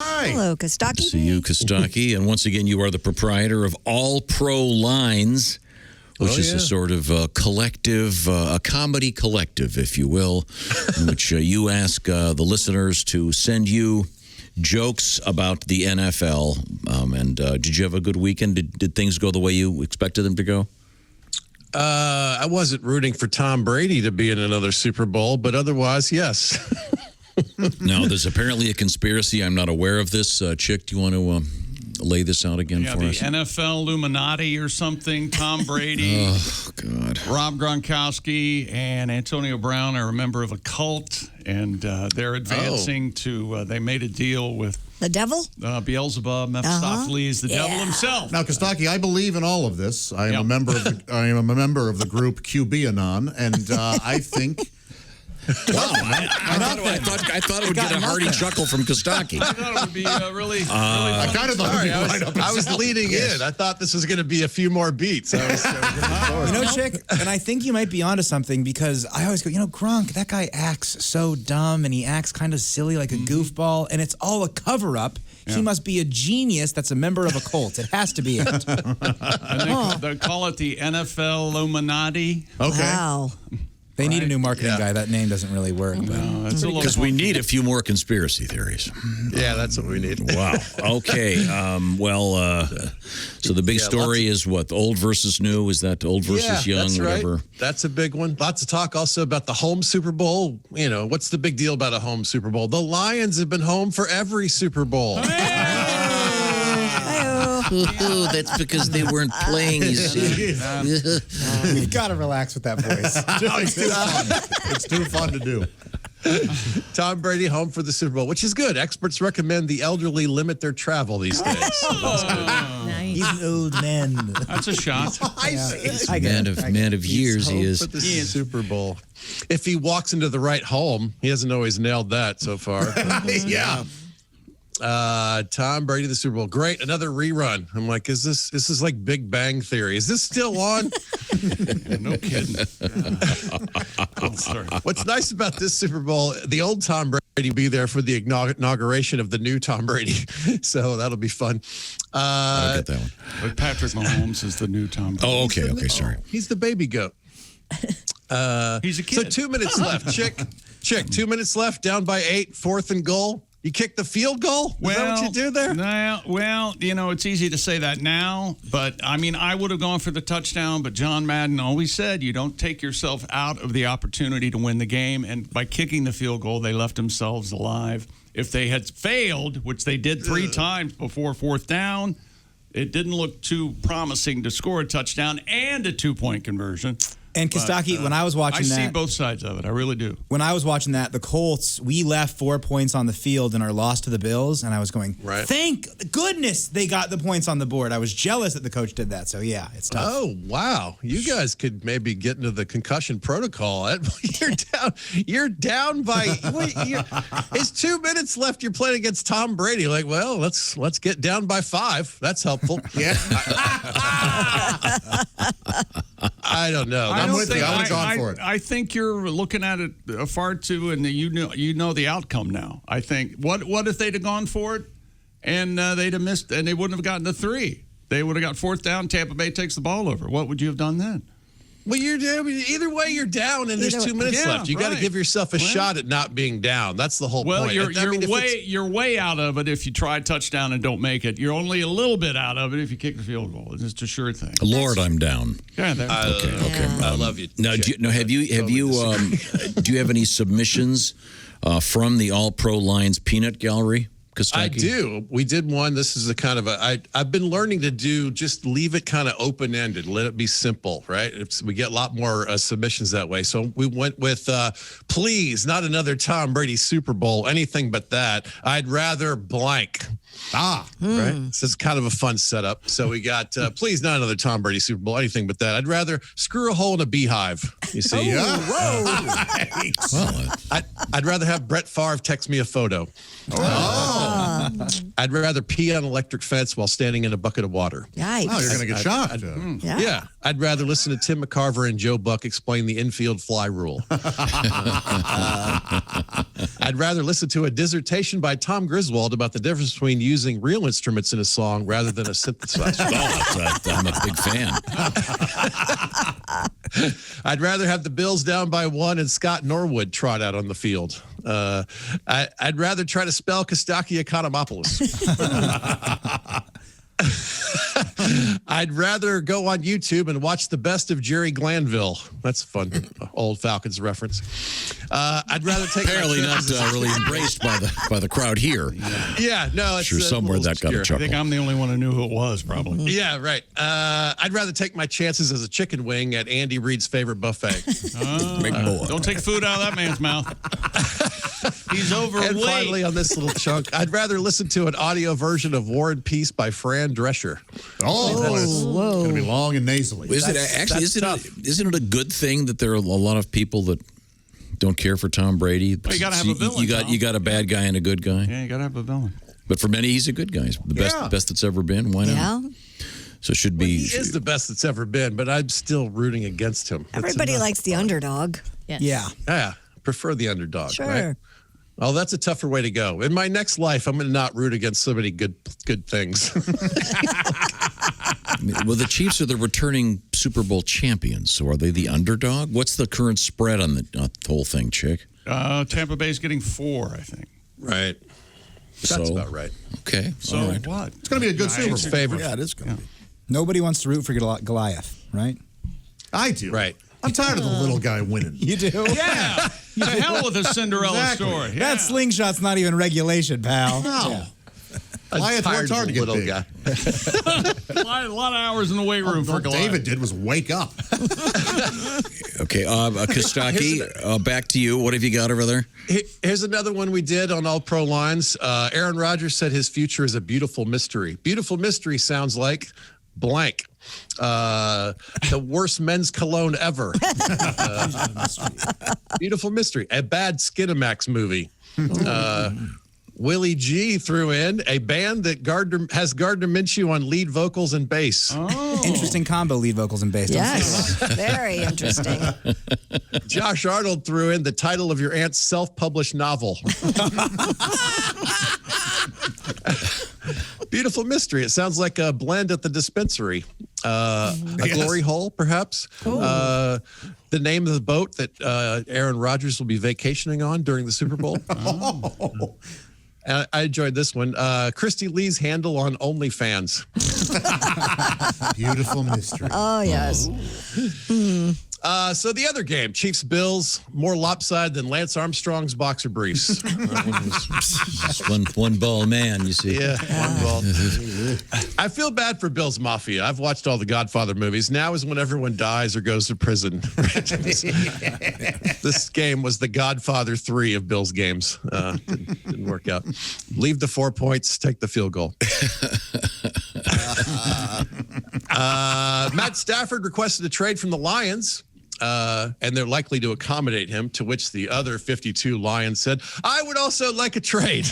Hi. Hello, Costaki. See you, Costaki. And once again, you are the proprietor of All Pro Lines, which is a sort of collective, a comedy collective, if you will, in which you ask the listeners to send you jokes about the NFL. Did you have a good weekend? Did things go the way you expected them to go? I wasn't rooting for Tom Brady to be in another Super Bowl, but otherwise, yes. Now, there's apparently a conspiracy. I'm not aware of this. Chick, do you want to lay this out again for us? Yeah, the NFL Illuminati or something. Tom Brady, oh, God. Rob Gronkowski, and Antonio Brown are a member of a cult, and they're advancing to, they made a deal with the devil? Beelzebub, Mephistopheles, the devil himself. Now, Costaki, I believe in all of this. I am a member of the I am a member of the group QBanon, and I think. Wow, I thought it would get a hearty chuckle from Costaki. I thought it would be really I kind of thought it would be right up. I was leading in. I thought this was going to be a few more beats. I was Chick, and I think you might be onto something because I always go, Gronk, that guy acts so dumb and he acts kind of silly like a goofball, and it's all a cover-up. Yeah. He must be a genius that's a member of a cult. It has to be it. They call it the NFL Illuminati. Okay. Wow. They need a new marketing guy. That name doesn't really work. Because we need a few more conspiracy theories. Yeah, that's what we need. Wow. Okay. So the big story is what? Old versus new? Is that old versus young? That's whatever. Right. That's a big one. Lots of talk also about the home Super Bowl. What's the big deal about a home Super Bowl? The Lions have been home for every Super Bowl. That's because they weren't playing, you see. You got to relax with that voice. It's too fun. It's too fun to do. Tom Brady home for the Super Bowl, which is good. Experts recommend the elderly limit their travel these days. Nice. He's an old man. That's a shot. Man of years, he is. For the Super Bowl. If he walks into the right home, he hasn't always nailed that so far. Yeah. Tom Brady, the Super Bowl. Great. Another rerun. I'm like, this is like Big Bang Theory. Is this still on? No kidding. What's nice about this Super Bowl, the old Tom Brady will be there for the inauguration of the new Tom Brady. So that'll be fun. I get that one. But Patrick Mahomes is the new Tom Brady. Oh, okay. Sorry. He's the baby goat. He's a kid. So 2 minutes left. Chick, 2 minutes left, down by 8, 4th and goal. You kick the field goal? Is that what you do there? Well, it's easy to say that now, but I would have gone for the touchdown, but John Madden always said you don't take yourself out of the opportunity to win the game, and by kicking the field goal, they left themselves alive. If they had failed, which they did 3 times before 4th down, it didn't look too promising to score a touchdown and a 2-point conversion. And Costaki, when I was watching that, I see both sides of it. I really do. When I was watching that, the Colts, we left 4 points on the field in our loss to the Bills, and I was going, thank goodness they got the points on the board. I was jealous that the coach did that. So yeah, it's tough. Oh wow, you guys could maybe get into the concussion protocol. You're down by. It's 2 minutes left. You're playing against Tom Brady. Like, well, let's get down by 5. That's helpful. Yeah. I don't know. I'm with you. I would have gone for it. I think you're looking at it far too, and you know the outcome now. I think what if they'd have gone for it and they'd have missed and they wouldn't have gotten the 3? They would have got 4th down. Tampa Bay takes the ball over. What would you have done then? Well, either way, you're down, and there's 2 minutes left. You got to give yourself a shot at not being down. That's the whole point. Well, you're way out of it if you try touchdown and don't make it. You're only a little bit out of it if you kick the field goal. It's just a sure thing. Lord, I'm down. Yeah, okay. I love you. Now, do you have any submissions from the All Pro Lines Peanut Gallery? Costaki? I do. We did one. This is a kind of I've been learning to do, just leave it kind of open-ended. Let it be simple, right? We get a lot more submissions that way. So we went with, please, not another Tom Brady Super Bowl, anything but that. I'd rather blank. Right? So it's kind of a fun setup. So we got, please, not another Tom Brady Super Bowl, anything but that. I'd rather screw a hole in a beehive. You see? Whoa. I'd rather have Brett Favre text me a photo. I'd rather pee on an electric fence while standing in a bucket of water. Yikes. Oh, you're going to get shocked. Yeah. Yeah, I'd rather listen to Tim McCarver and Joe Buck explain the infield fly rule. I'd rather listen to a dissertation by Tom Griswold about the difference between using real instruments in a song rather than a synthesizer. I'm a big fan. I'd rather have the Bills down by 1 and Scott Norwood trot out on the field. I'd rather try to spell Costaki Economopoulos. I'd rather go on YouTube and watch the best of Jerry Glanville. That's a fun old Falcons reference. I'd rather take Apparently not really embraced by the crowd here. Yeah, no, it's Sure, somewhere that got a obscure. I chuckle. think I'm the only one who knew who it was, probably. Yeah, right. I'd rather take my chances as a chicken wing at Andy Reid's favorite buffet. Don't take food out of that man's mouth. He's overweight. And finally, on this little chunk, I'd rather listen to an audio version of War and Peace by Fran Drescher. Oh, that's going to be long and nasally. Isn't it a good thing that there are a lot of people that don't care for Tom Brady? Well, you gotta have a villain, You got a bad guy and a good guy. Yeah, you got to have a villain. But for many, he's a good guy. He's the Yeah. best that's ever been. Why not? Yeah. So it should He be. is the best that's ever been, but I'm still rooting against him. That's Everybody enough. likes the underdog. Yeah. Yeah, prefer the underdog. Sure. Right? Oh, that's a tougher way to go. In my next life, I'm going to not root against so many good things. Well, the Chiefs are the returning Super Bowl champions. So are they the underdog? What's the current spread on the whole thing, Chick? Tampa Bay's getting 4, I think. Right. That's So- about right. Okay. So all right. what? It's going to be a good Super Bowl. Favorite. Yeah, it is going to be. Nobody wants to root for Goliath, right? I do. Right. I'm tired of the little guy winning. You do? Yeah. To hell with a Cinderella Exactly. story. Yeah. That slingshot's not even regulation, pal. No. I'm Goliath tired worked hard of to the get little big. guy. A lot of hours in the weight room for All Goliath. David did was wake up. Okay. Kostaki, back to you. What have you got over there? Here's another one we did on All Pro Lines. Aaron Rodgers said his future is a beautiful mystery. Beautiful mystery sounds like blank. The worst men's cologne ever. Beautiful mystery. A bad Skinamax movie. Willie G threw in a band that has Gardner Minshew on lead vocals and bass. Interesting combo, lead vocals and bass. Yes. Very interesting. Josh Arnold threw in the title of your aunt's self-published novel. Beautiful mystery. It sounds like a blend at the dispensary. A glory hole, perhaps. The name of the boat that Aaron Rodgers will be vacationing on during the Super Bowl. I enjoyed this one. Christy Lee's handle on OnlyFans. Beautiful mystery. Oh, yes. So the other game, Chiefs-Bills, more lopsided than Lance Armstrong's boxer briefs. Just one ball man, you see. Yeah, one ball. I feel bad for Bills Mafia. I've watched all the Godfather movies. Now is when everyone dies or goes to prison. This game was the Godfather 3 of Bills games. Didn't work out. Leave the 4 points, take the field goal. Matt Stafford requested a trade from the Lions. And they're likely to accommodate him, to which the other 52 Lions said, I would also like a trade.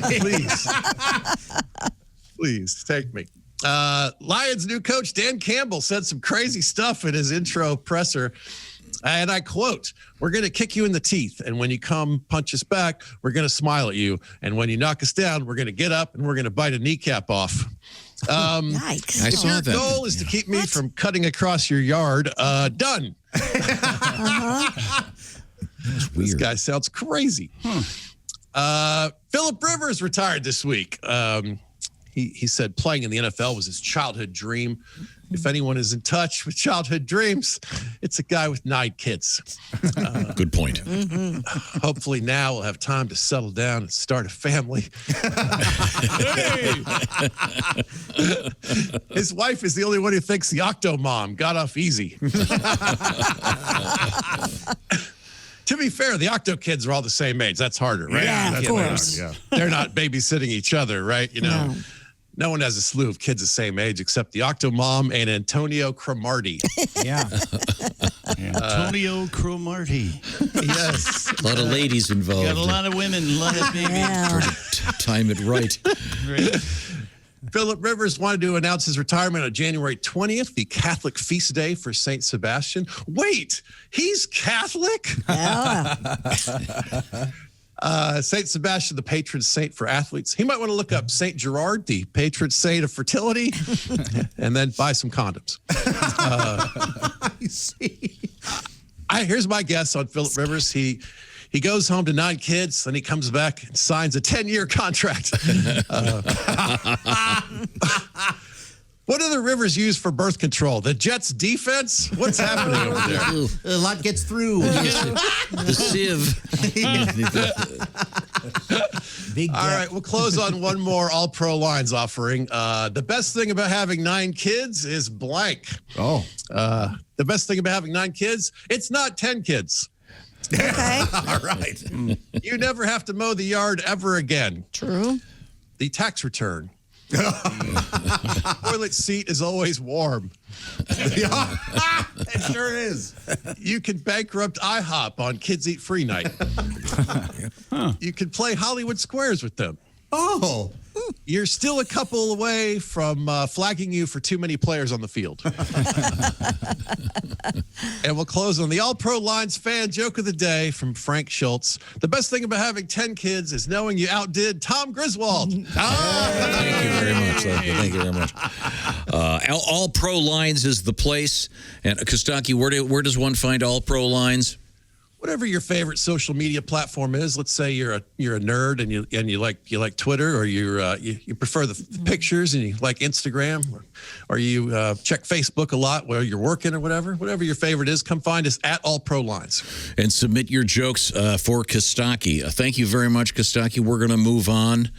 Please. Please, take me. Lions' new coach, Dan Campbell, said some crazy stuff in his intro presser. And I quote, we're going to kick you in the teeth. And when you come punch us back, we're going to smile at you. And when you knock us down, we're going to get up and we're going to bite a kneecap off. Yikes. I If saw your that. goal is to keep me from cutting across your yard, done. That's This weird. guy sounds crazy. Phillip Rivers retired this week. He said playing in the NFL was his childhood dream. If anyone is in touch with childhood dreams, it's a guy with 9 kids. Good point. Hopefully now we'll have time to settle down and start a family. His wife is the only one who thinks the Octo Mom got off easy. To be fair, the Octo kids are all the same age. That's harder, right? Yeah, That's of course. Yeah. They're not babysitting each other, right? You know. No. No one has a slew of kids the same age except the Octomom and Antonio Cromartie. Yeah. Antonio Cromartie. Yes. A lot of ladies involved. Got a lot of women, a lot of babies. Yeah. Time it right. Philip Rivers wanted to announce his retirement on January 20th, the Catholic feast day for St. Sebastian. Wait, he's Catholic? Yeah. St. Sebastian, the patron saint for athletes. He might want to look up St. Gerard, the patron saint of fertility, and then buy some condoms. I see. Here's my guess on Philip Rivers. He goes home to 9 kids, then he comes back and signs a 10-year contract. What do the Rivers use for birth control? The Jets defense? What's happening over there? A lot gets through. The sieve. Big All right, we'll close on one more All-Pro Lines offering. The best thing about having 9 kids is blank. Oh. The best thing about having 9 kids, it's not 10 kids. Okay. All right. You never have to mow the yard ever again. True. The tax return. Toilet seat is always warm. Yeah, it sure is. You can bankrupt IHOP on Kids Eat Free night. You can play Hollywood Squares with them. Oh. You're still a couple away from flagging you for too many players on the field. And we'll close on the All-Pro Lines fan joke of the day from Frank Schultz. The best thing about having 10 kids is knowing you outdid Tom Griswold. Thank you very much. Thank you very much. All Pro Lines is the place. And Costaki, where does one find All Pro Lines? Whatever your favorite social media platform is, let's say you're a nerd and you like Twitter, or you prefer the pictures and you like Instagram, or you check Facebook a lot while you're working or whatever your favorite is, come find us at All Pro Lines And submit your jokes for Costaki. Thank you very much, Costaki. We're going to move on.